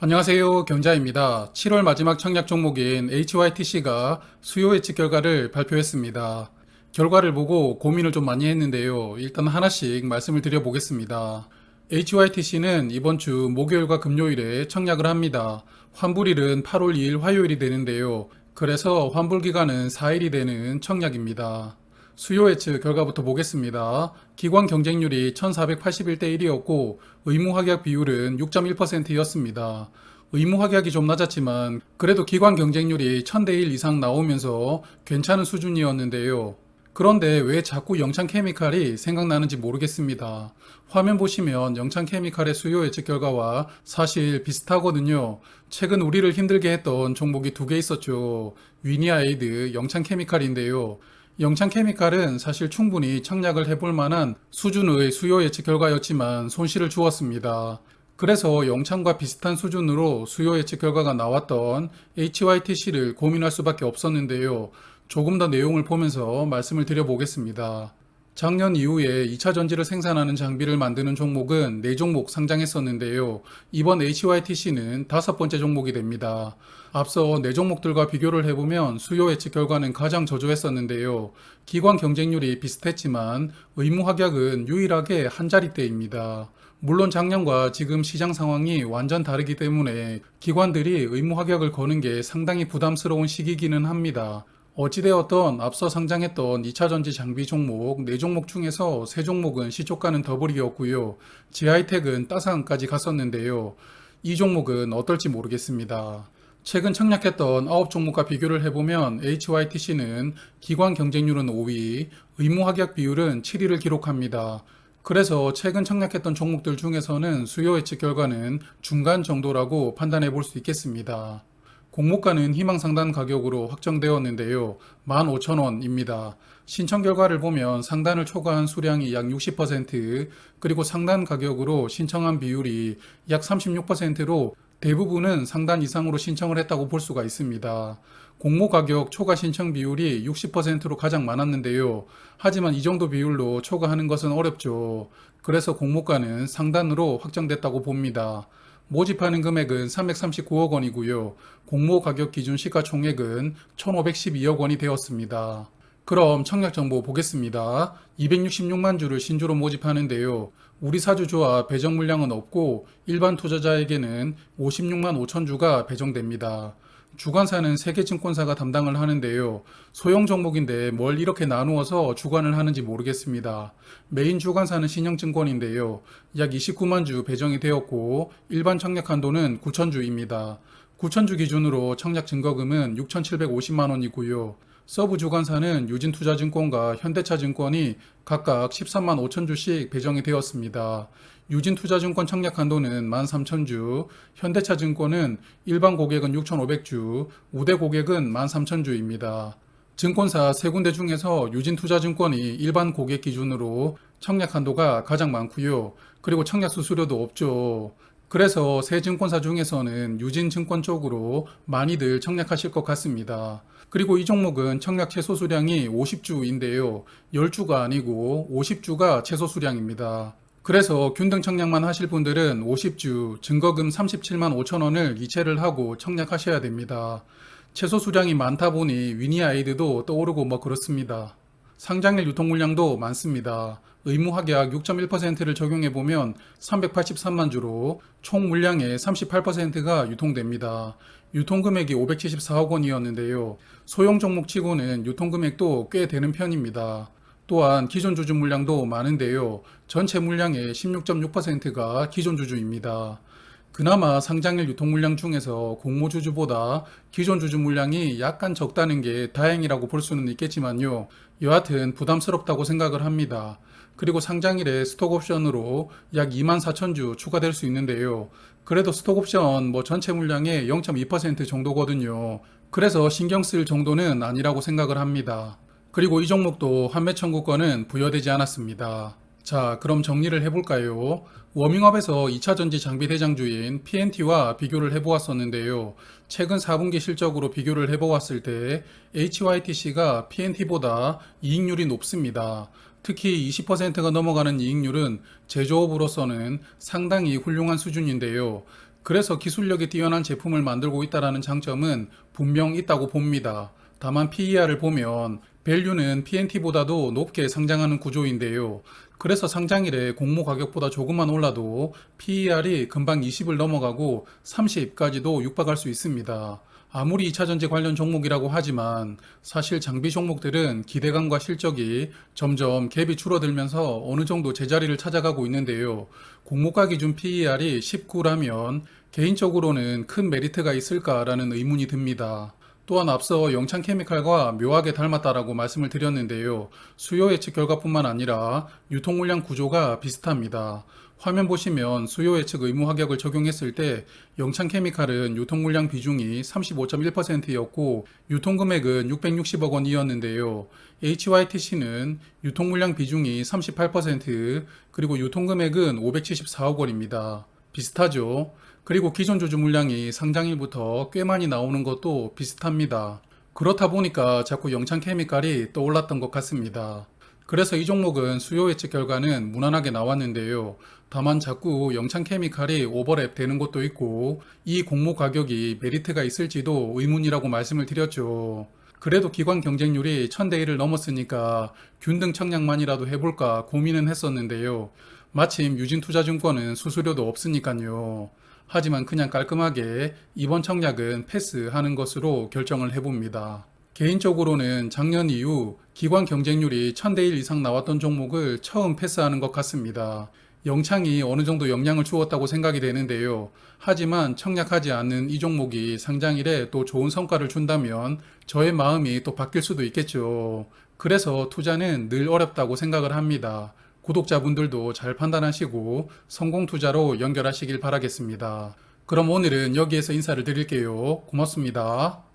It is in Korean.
안녕하세요. 경자입니다. 7월 마지막 청약 종목인 HYTC가 수요 예측 결과를 발표했습니다. 결과를 보고 고민을 좀 많이 했는데요. 일단 하나씩 말씀을 드려보겠습니다. HYTC는 이번 주 목요일과 금요일에 청약을 합니다. 환불일은 8월 2일 화요일이 되는데요. 그래서 환불 기간은 4일이 되는 청약입니다. 수요 예측 결과부터 보겠습니다. 기관 경쟁률이 1481대 1이었고 의무 확약 비율은 6.1%였습니다. 의무 확약이 좀 낮았지만 그래도 기관 경쟁률이 1000대 1 이상 나오면서 괜찮은 수준이었는데요. 그런데 왜 자꾸 영창케미칼이 생각나는지 모르겠습니다. 화면 보시면 영창케미칼의 수요 예측 결과와 사실 비슷하거든요. 최근 우리를 힘들게 했던 종목이 두 개 있었죠. 위니아에이드, 영창케미칼인데요. 영창케미칼은 사실 충분히 청약을 해볼 만한 수준의 수요 예측 결과였지만 손실을 주었습니다. 그래서 영창과 비슷한 수준으로 수요 예측 결과가 나왔던 HYTC를 고민할 수밖에 없었는데요. 조금 더 내용을 보면서 말씀을 드려보겠습니다. 작년 이후에 2차 전지를 생산하는 장비를 만드는 종목은 4종목 상장했었는데요. 이번 HYTC는 5번째 종목이 됩니다. 앞서 4종목들과 비교를 해보면 수요 예측 결과는 가장 저조했었는데요. 기관 경쟁률이 비슷했지만 의무 확약은 유일하게 한 자릿대입니다. 물론 작년과 지금 시장 상황이 완전 다르기 때문에 기관들이 의무 확약을 거는 게 상당히 부담스러운 시기기는 합니다. 어찌되었던 앞서 상장했던 2차 전지 장비 종목 4종목 중에서 3종목은 시초가는 더블이었고요. 지하이텍은 따상까지 갔었는데요. 이 종목은 어떨지 모르겠습니다. 최근 청약했던 9종목과 비교를 해보면 HYTC는 기관 경쟁률은 5위, 의무 확약 비율은 7위를 기록합니다. 그래서 최근 청약했던 종목들 중에서는 수요 예측 결과는 중간 정도라고 판단해 볼 수 있겠습니다. 공모가는 희망상단 가격으로 확정되었는데요. 15,000원입니다. 신청 결과를 보면 상단을 초과한 수량이 약 60%, 그리고 상단 가격으로 신청한 비율이 약 36%로 대부분은 상단 이상으로 신청을 했다고 볼 수가 있습니다. 공모 가격 초과 신청 비율이 60%로 가장 많았는데요. 하지만 이 정도 비율로 초과하는 것은 어렵죠. 그래서 공모가는 상단으로 확정됐다고 봅니다. 모집하는 금액은 339억 원이고요. 공모 가격 기준 시가총액은 1,512억 원이 되었습니다. 그럼 청약 정보 보겠습니다. 266만 주를 신주로 모집하는데요. 우리 사주주와 배정 물량은 없고 일반 투자자에게는 56만 5천 주가 배정됩니다. 주관사는 세계증권사가 담당을 하는데요. 소형 종목인데 뭘 이렇게 나누어서 주관을 하는지 모르겠습니다. 메인 주관사는 신영증권인데요. 약 29만 주 배정이 되었고 일반 청약 한도는 9천 주입니다. 9천 주 기준으로 청약 증거금은 6,750만 원이고요. 서브 주관사는 유진투자증권과 현대차증권이 각각 13만 5천 주씩 배정이 되었습니다. 유진투자증권 청약 한도는 13,000주, 현대차증권은 일반 고객은 6,500주, 우대 고객은 13,000주입니다. 증권사 세 군데 중에서 유진투자증권이 일반 고객 기준으로 청약 한도가 가장 많고요. 그리고 청약 수수료도 없죠. 그래서 세 증권사 중에서는 유진증권 쪽으로 많이들 청약하실 것 같습니다. 그리고 이 종목은 청약 최소 수량이 50주인데요. 10주가 아니고 50주가 최소 수량입니다. 그래서 균등 청약만 하실 분들은 50주 증거금 37만 5천 원을 이체를 하고 청약하셔야 됩니다. 최소 수량이 많다 보니 위니아이드도 떠오르고 뭐 그렇습니다. 상장일 유통 물량도 많습니다. 의무 확약 6.1%를 적용해보면 383만 주로 총 물량의 38%가 유통됩니다. 유통금액이 574억 원이었는데요. 소형 종목 치고는 유통금액도 꽤 되는 편입니다. 또한 기존 주주 물량도 많은데요. 전체 물량의 16.6%가 기존 주주입니다. 그나마 상장일 유통 물량 중에서 공모 주주보다 기존 주주 물량이 약간 적다는 게 다행이라고 볼 수는 있겠지만요. 여하튼 부담스럽다고 생각을 합니다. 그리고 상장일에 스톡옵션으로 약 24,000주 추가될 수 있는데요. 그래도 스톡옵션 전체 물량의 0.2% 정도거든요. 그래서 신경 쓸 정도는 아니라고 생각을 합니다. 그리고 이 종목도 환매 청구권은 부여되지 않았습니다. 자, 그럼 정리를 해볼까요? 워밍업에서 2차 전지 장비 대장주인 PNT와 비교를 해보았었는데요. 최근 4분기 실적으로 비교를 해보았을 때 HYTC가 PNT보다 이익률이 높습니다. 특히 20%가 넘어가는 이익률은 제조업으로서는 상당히 훌륭한 수준인데요. 그래서 기술력이 뛰어난 제품을 만들고 있다는 장점은 분명 있다고 봅니다. 다만 PER을 보면 밸류는 PNT보다도 높게 상장하는 구조인데요. 그래서 상장일에 공모 가격보다 조금만 올라도 PER이 금방 20을 넘어가고 30까지도 육박할 수 있습니다. 아무리 2차전지 관련 종목이라고 하지만 사실 장비 종목들은 기대감과 실적이 점점 갭이 줄어들면서 어느 정도 제자리를 찾아가고 있는데요. 공모가 기준 PER이 19라면 개인적으로는 큰 메리트가 있을까라는 의문이 듭니다. 또한 앞서 영창케미칼과 묘하게 닮았다라고 말씀을 드렸는데요. 수요 예측 결과뿐만 아니라 유통 물량 구조가 비슷합니다. 화면 보시면 수요 예측 의무 가격을 적용했을 때 영창케미칼은 유통 물량 비중이 35.1%였고 유통 금액은 660억 원이었는데요. HYTC는 유통 물량 비중이 38% 그리고 유통 금액은 574억 원입니다. 비슷하죠? 그리고 기존 주주 물량이 상장일부터 꽤 많이 나오는 것도 비슷합니다. 그렇다 보니까 자꾸 영창케미칼이 떠올랐던 것 같습니다. 그래서 이 종목은 수요 예측 결과는 무난하게 나왔는데요. 다만 자꾸 영창케미칼이 오버랩 되는 것도 있고 이 공모 가격이 메리트가 있을지도 의문이라고 말씀을 드렸죠. 그래도 기관 경쟁률이 1000대 1을 넘었으니까 균등 청약만이라도 해볼까 고민은 했었는데요. 마침 유진투자증권은 수수료도 없으니까요. 하지만 그냥 깔끔하게 이번 청약은 패스하는 것으로 결정을 해봅니다. 개인적으로는 작년 이후 기관 경쟁률이 1000대 1 이상 나왔던 종목을 처음 패스하는 것 같습니다. 영창이 어느 정도 영향을 주었다고 생각이 되는데요. 하지만 청약하지 않는 이 종목이 상장일에 또 좋은 성과를 준다면 저의 마음이 또 바뀔 수도 있겠죠. 그래서 투자는 늘 어렵다고 생각을 합니다. 구독자분들도 잘 판단하시고 성공 투자로 연결하시길 바라겠습니다. 그럼 오늘은 여기에서 인사를 드릴게요. 고맙습니다.